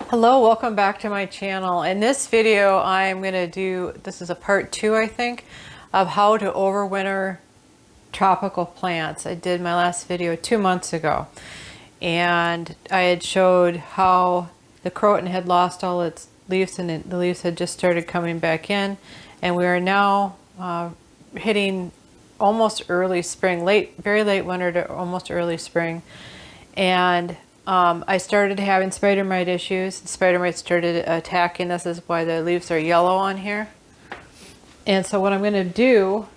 Hello, welcome back to my channel. In this video, I'm going to do, this is a part 2, I think, of how to overwinter tropical plants. I did my last video 2 months ago, and I had showed how the Croton had lost all its leaves, and the leaves had just started coming back in, and we are now hitting almost early spring, very late winter to almost early spring. And I started having spider mite issues. The spider mites started attacking. This is why the leaves are yellow on here. And so what I'm going to do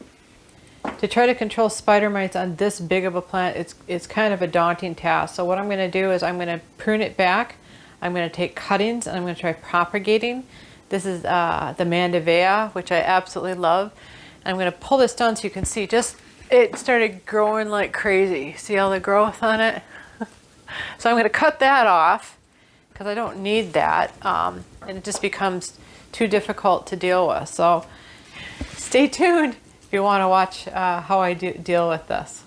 to try to control spider mites on this big of a plant, it's kind of a daunting task. So what I'm going to do is I'm going to prune it back. I'm going to take cuttings and I'm going to try propagating. This is the Mandevilla, which I absolutely love. I'm going to pull this down so you can see just it started growing like crazy. See all the growth on it? So I'm going to cut that off because I don't need that, and it just becomes too difficult to deal with. So stay tuned if you want to watch how I deal with this.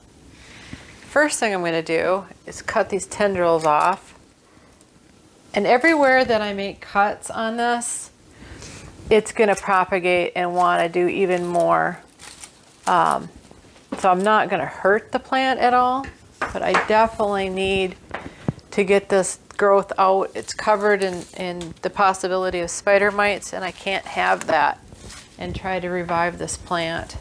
First thing I'm going to do is cut these tendrils off. And everywhere that I make cuts on this, it's going to propagate and want to do even more. So I'm not going to hurt the plant at all, but I definitely need to get this growth out. It's covered in the possibility of spider mites, and I can't have that and try to revive this plant.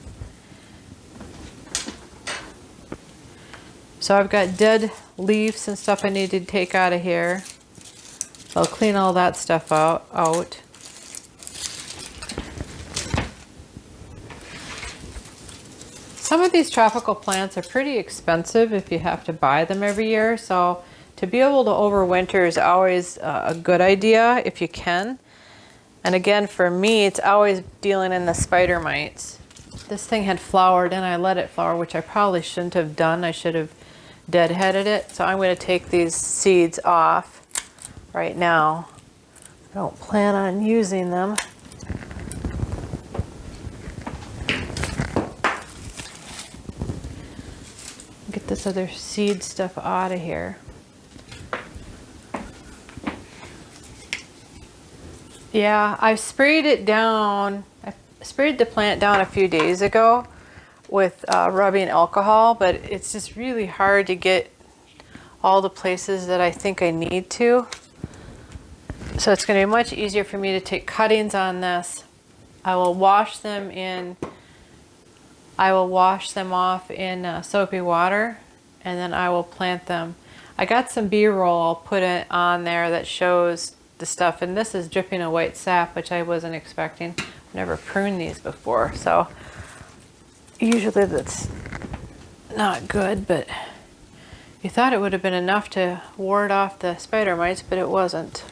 So I've got dead leaves and stuff I need to take out of here. I'll clean all that stuff out. Some of these tropical plants are pretty expensive if you have to buy them every year, so to be able to overwinter is always a good idea if you can. And again, for me, it's always dealing in the spider mites. This thing had flowered and I let it flower, which I probably shouldn't have done. I should have deadheaded it. So I'm going to take these seeds off right now. I don't plan on using them. Get this other seed stuff out of here. Yeah, I sprayed it down. I sprayed the plant down a few days ago with rubbing alcohol, but it's just really hard to get all the places that I think I need to. So it's going to be much easier for me to take cuttings on this. I will wash them off in soapy water, and then I will plant them. I got some B-roll I'll put it on there that shows the stuff, and this is dripping a white sap, which I wasn't expecting. I've never pruned these before, so usually that's not good, but you thought it would have been enough to ward off the spider mites, but it wasn't.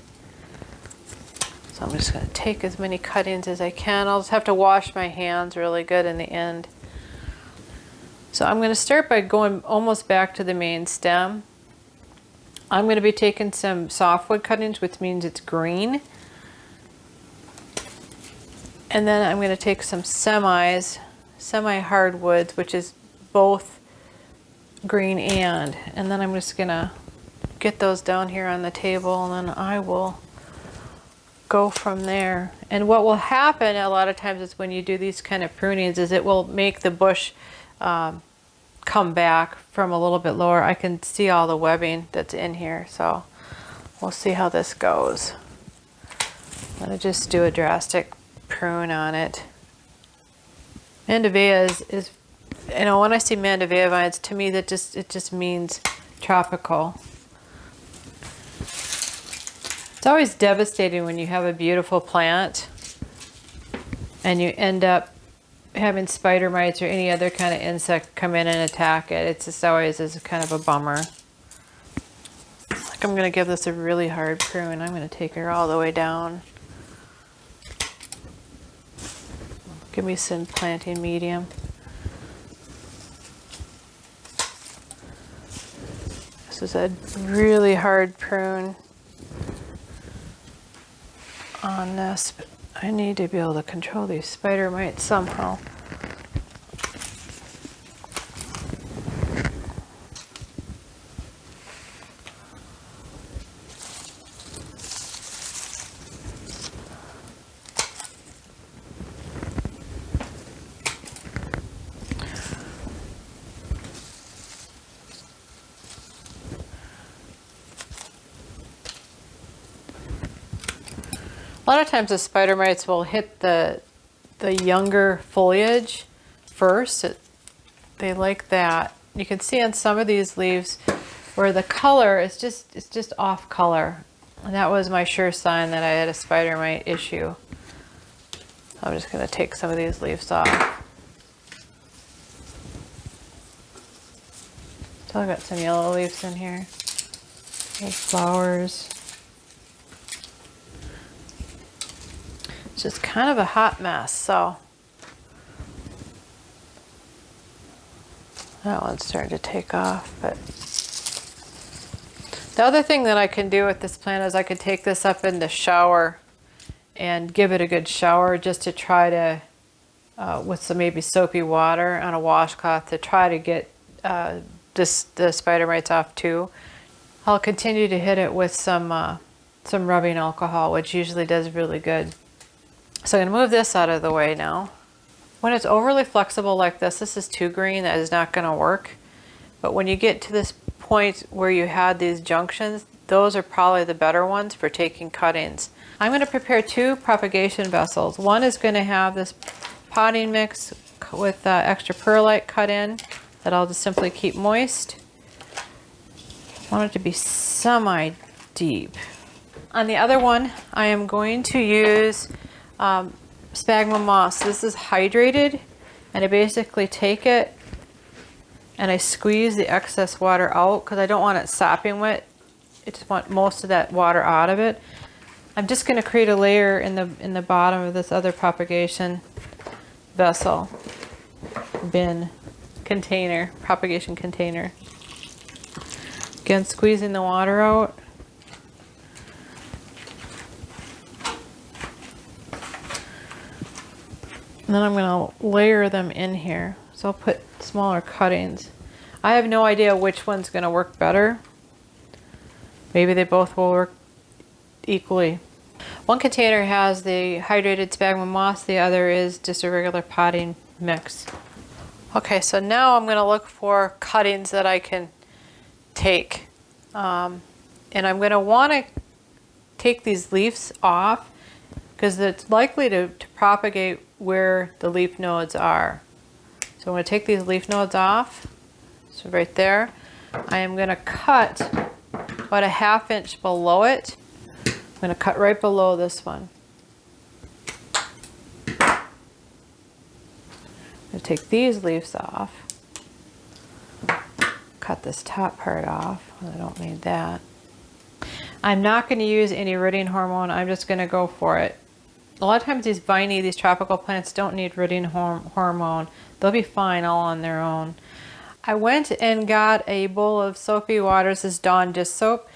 So I'm just going to take as many cuttings as I can. I'll just have to wash my hands really good in the end. So I'm going to start by going almost back to the main stem. I'm going to be taking some softwood cuttings, which means it's green. And then I'm going to take some semi-hardwoods, which is both green and then I'm just going to get those down here on the table, and then I will go from there. And what will happen a lot of times is when you do these kind of prunings is it will make the bush come back from a little bit lower. I can see all the webbing that's in here, so we'll see how this goes. I'm going to just do a drastic prune on it. Mandevilla is, you know, when I see Mandevilla vines, to me it just means tropical. It's always devastating when you have a beautiful plant and you end up having spider mites or any other kind of insect come in and attack it. It's just always is kind of a bummer. Like I'm going to give this a really hard prune. I'm going to take her all the way down. Give me some planting medium. This is a really hard prune on this, but I need to be able to control these spider mites somehow. lot of times the spider mites will hit the younger foliage first. They like that. You can see on some of these leaves where the color is it's just off color. And that was my sure sign that I had a spider mite issue. I'm just going to take some of these leaves off. So I've got some yellow leaves in here. There's flowers. It's just kind of a hot mess, so that one's starting to take off. But the other thing that I can do with this plant is I could take this up in the shower and give it a good shower just to try to, with some maybe soapy water on a washcloth to try to get the spider mites off too. I'll continue to hit it with some rubbing alcohol, which usually does really good. So I'm going to move this out of the way now. When it's overly flexible like this is too green, that is not going to work. But when you get to this point where you had these junctions, those are probably the better ones for taking cuttings. I'm going to prepare 2 propagation vessels. One is going to have this potting mix with extra perlite cut in that I'll just simply keep moist. I want it to be semi-deep. On the other one, I am going to use sphagnum moss. This is hydrated, and I basically take it and I squeeze the excess water out because I don't want it sopping wet. I just want most of that water out of it. I'm just going to create a layer in the bottom of this other propagation vessel, bin, container, propagation container. Again, squeezing the water out. And then I'm going to layer them in here. So I'll put smaller cuttings. I have no idea which one's going to work better. Maybe they both will work equally. One container has the hydrated sphagnum moss, the other is just a regular potting mix. Okay, so now I'm going to look for cuttings that I can take. And I'm going to want to take these leaves off because it's likely to propagate where the leaf nodes are. So I'm going to take these leaf nodes off. So right there. I am going to cut about a ½ inch below it. I'm going to cut right below this one. I'm going to take these leaves off. Cut this top part off. I don't need that. I'm not going to use any rooting hormone. I'm just going to go for it. A lot of times these tropical plants don't need rooting hormone. They'll be fine all on their own. I went and got a bowl of soapy water. This is Dawn dish soap.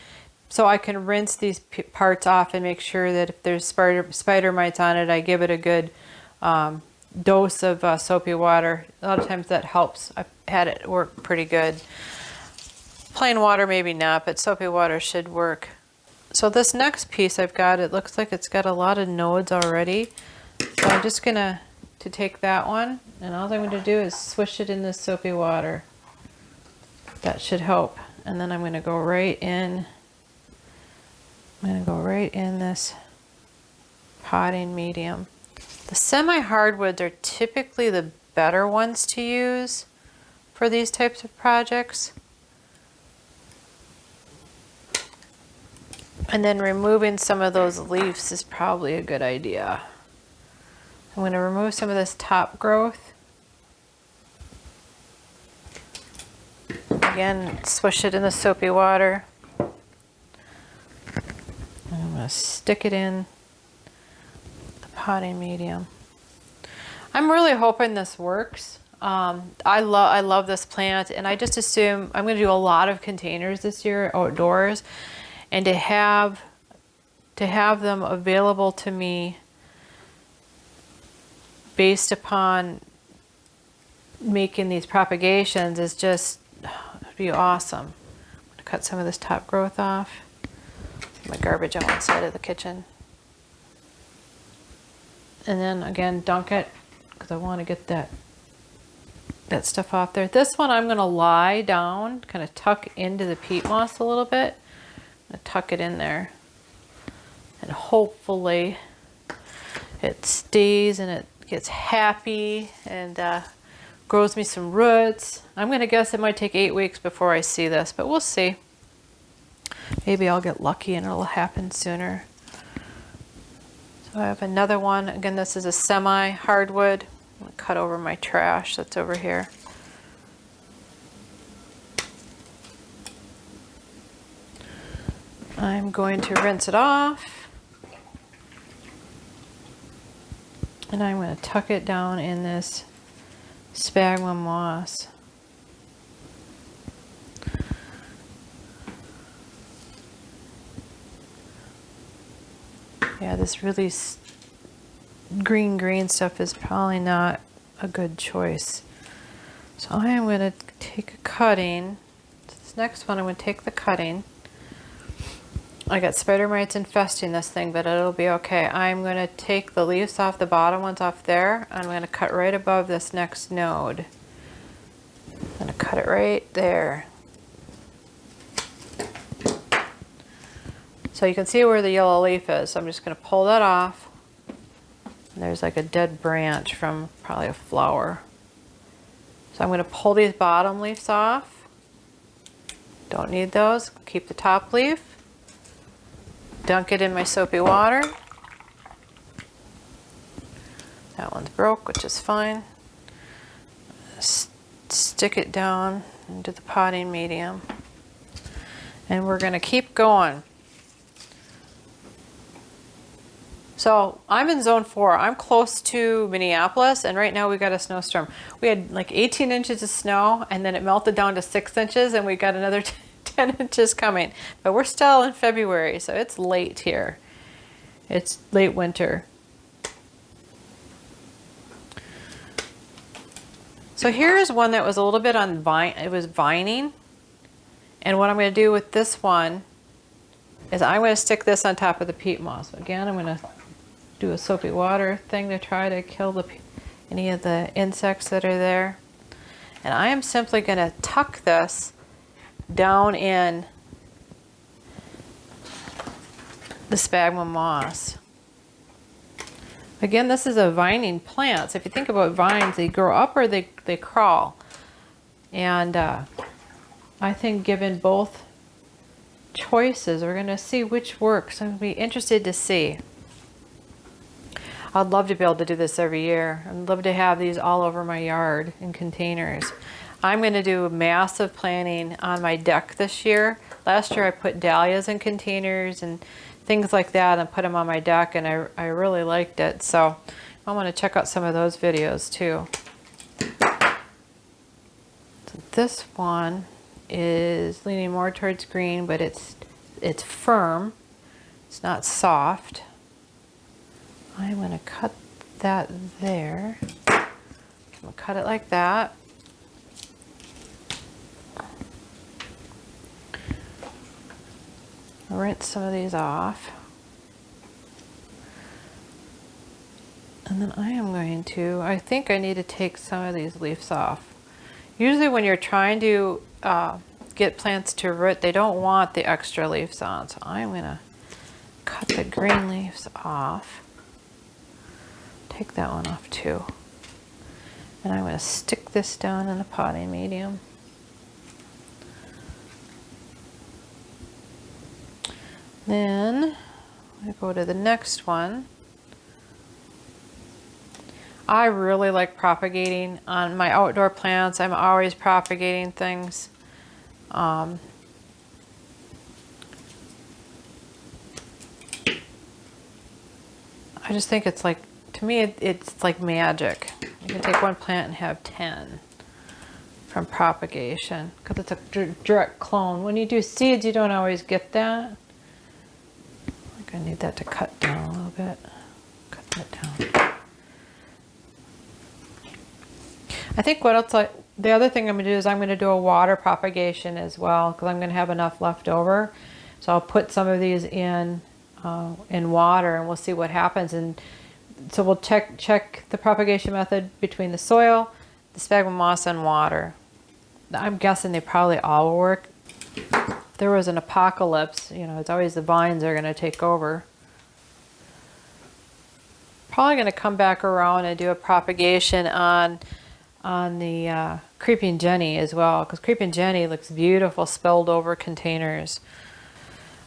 So I can rinse these parts off and make sure that if there's spider mites on it, I give it a good dose of soapy water. A lot of times that helps. I've had it work pretty good. Plain water maybe not, but soapy water should work. So this next piece I've got, it looks like it's got a lot of nodes already. So I'm just gonna take that one, and all I'm going to do is swish it in this soapy water. That should help. And then I'm going to go right in. I'm going to go right in this potting medium. The semi-hardwoods are typically the better ones to use for these types of projects. And then removing some of those leaves is probably a good idea. I'm going to remove some of this top growth. Again, swish it in the soapy water. I'm going to stick it in the potting medium. I'm really hoping this works. I love this plant, and I just assume I'm going to do a lot of containers this year outdoors, and to have them available to me based upon making these propagations is just, it'd be awesome. I'm going to cut some of this top growth off. My garbage on one side of the kitchen. And then again, dunk it because I want to get that stuff off there. This one I'm going to lie down, kind of tuck into the peat moss a little bit. I'm going to tuck it in there. And hopefully it stays and it gets happy and grows me some roots. I'm gonna guess it might take 8 weeks before I see this, but we'll see. Maybe I'll get lucky and it'll happen sooner. So I have another one. Again, this is a semi-hardwood. I'm gonna cut over my trash that's over here. I'm going to rinse it off. And I'm going to tuck it down in this sphagnum moss. Yeah, this really green stuff is probably not a good choice. So I am going to take a cutting. This next one, I'm going to take the cutting. I got spider mites infesting this thing, but it'll be okay. I'm going to take the leaves off, the bottom ones off there. I'm going to cut right above this next node. I'm going to cut it right there. So you can see where the yellow leaf is. So I'm just going to pull that off. And there's like a dead branch from probably a flower. So I'm going to pull these bottom leaves off. Don't need those. Keep the top leaf. Dunk it in my soapy water. That one's broke, which is fine. Stick it down into the potting medium. And we're going to keep going. So I'm in zone 4. I'm close to Minneapolis, and right now we got a snowstorm. We had like 18 inches of snow, and then it melted down to 6 inches, and we got another 10 inches coming. But we're still in February, so it's late here. It's late winter. So here's one that was a little bit on vine. It was vining. And what I'm going to do with this one is I'm going to stick this on top of the peat moss. Again, I'm going to do a soapy water thing to try to kill any of the insects that are there. And I am simply going to tuck this down in the sphagnum moss. Again, this is a vining plant. So if you think about vines, they grow up or they crawl. And I think given both choices, we're going to see which works. I'm going to be interested to see. I'd love to be able to do this every year. I'd love to have these all over my yard in containers. I'm going to do massive planting on my deck this year. Last year I put dahlias in containers and things like that and put them on my deck, and I really liked it. So I want to check out some of those videos too. So this one is leaning more towards green, but it's firm. It's not soft. I'm going to cut that there. I'm going to cut it like that. Rinse some of these off. And then I am going to, I think I need to take some of these leaves off. Usually when you're trying to get plants to root, they don't want the extra leaves on. So I'm going to cut the green leaves off. Take that one off too. And I'm going to stick this down in the potting medium. Then I go to the next one. I really like propagating on my outdoor plants. I'm always propagating things. I just think it's like, to me, it's like magic. You can take one plant and have 10 from propagation because it's a direct clone. When you do seeds, you don't always get that. I think I need that to cut down a little bit. Cut that down. I think what else, the other thing I'm going to do is I'm going to do a water propagation as well because I'm going to have enough left over. So I'll put some of these in water and we'll see what happens. And so we'll check the propagation method between the soil, the sphagnum moss, and water. I'm guessing they probably all will work. If there was an apocalypse, you know, it's always the vines are going to take over. Probably going to come back around and do a propagation on the Creeping Jenny as well, because Creeping Jenny looks beautiful spilled over containers.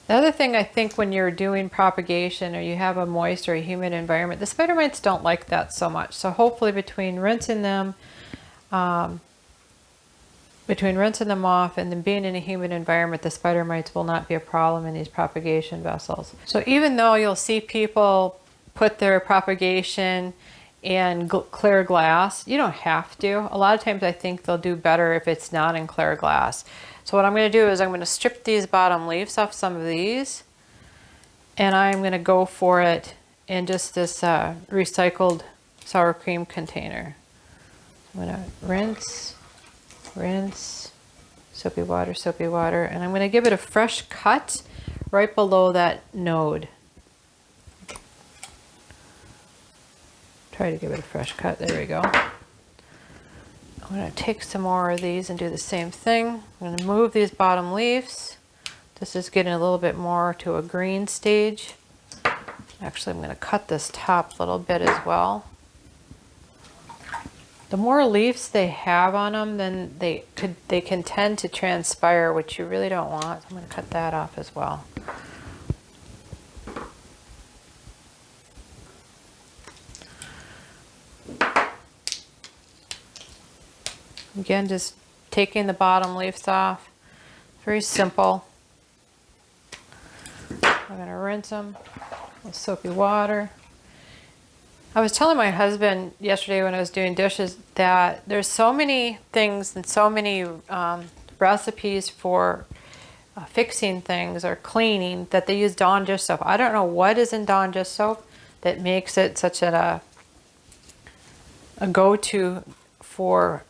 The other thing I think when you're doing propagation or you have a moist or a humid environment, the spider mites don't like that so much. So hopefully between rinsing them off and then being in a humid environment, the spider mites will not be a problem in these propagation vessels. So even though you'll see people put their propagation in clear glass, you don't have to. A lot of times I think they'll do better if it's not in clear glass. So what I'm going to do is I'm going to strip these bottom leaves off some of these, and I'm going to go for it in just this recycled sour cream container. I'm going to rinse, soapy water, and I'm going to give it a fresh cut right below that node. Try to give it a fresh cut. There we go. I'm going to take some more of these and do the same thing. I'm going to move these bottom leaves. This is getting a little bit more to a green stage. Actually, I'm going to cut this top little bit as well. The more leaves they have on them, then they can tend to transpire, which you really don't want. So I'm going to cut that off as well. Again, just taking the bottom leaves off. Very simple. I'm going to rinse them with soapy water. I was telling my husband yesterday when I was doing dishes that there's so many things and so many recipes for fixing things or cleaning that they use Dawn dish soap. I don't know what is in Dawn dish soap that makes it such a go-to for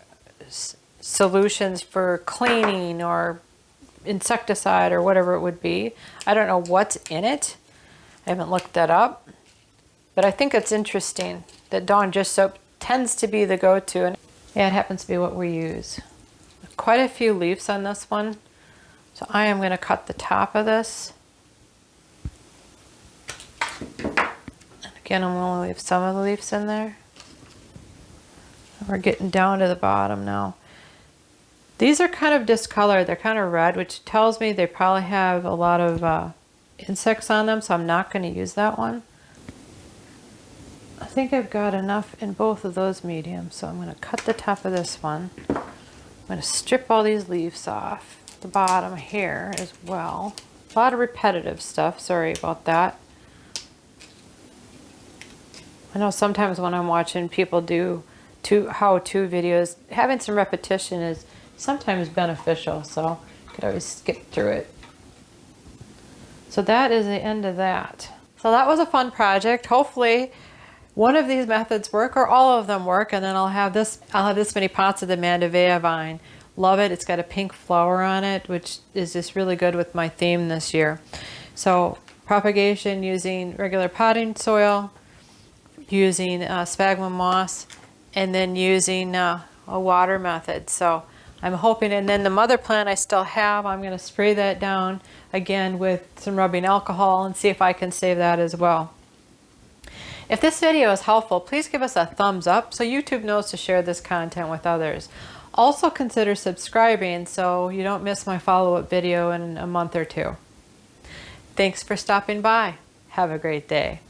solutions for cleaning or insecticide or whatever it would be. I don't know what's in it. I haven't looked that up, but I think it's interesting that Dawn dish soap tends to be the go-to, and yeah, it happens to be what we use. Quite a few leaves on this one, so I am going to cut the top of this. And again, I'm going to leave some of the leaves in there. We're getting down to the bottom now. These are kind of discolored. They're kind of red, which tells me they probably have a lot of insects on them, so I'm not going to use that one. I think I've got enough in both of those mediums, so I'm going to cut the top of this one. I'm going to strip all these leaves off the bottom here as well. A lot of repetitive stuff. Sorry about that. I know sometimes when I'm watching people do how-to videos, having some repetition is sometimes beneficial, so you could always skip through it. So that is the end of that. So that was a fun project. Hopefully one of these methods work or all of them work, and then I'll have this many pots of the Mandevilla vine. Love it. It's got a pink flower on it, which is just really good with my theme this year. So propagation using regular potting soil, using sphagnum moss, and then using a water method. So I'm hoping, and then the mother plant I still have, I'm going to spray that down again with some rubbing alcohol and see if I can save that as well. If this video is helpful, please give us a thumbs up so YouTube knows to share this content with others. Also consider subscribing so you don't miss my follow-up video in a month or two. Thanks for stopping by. Have a great day.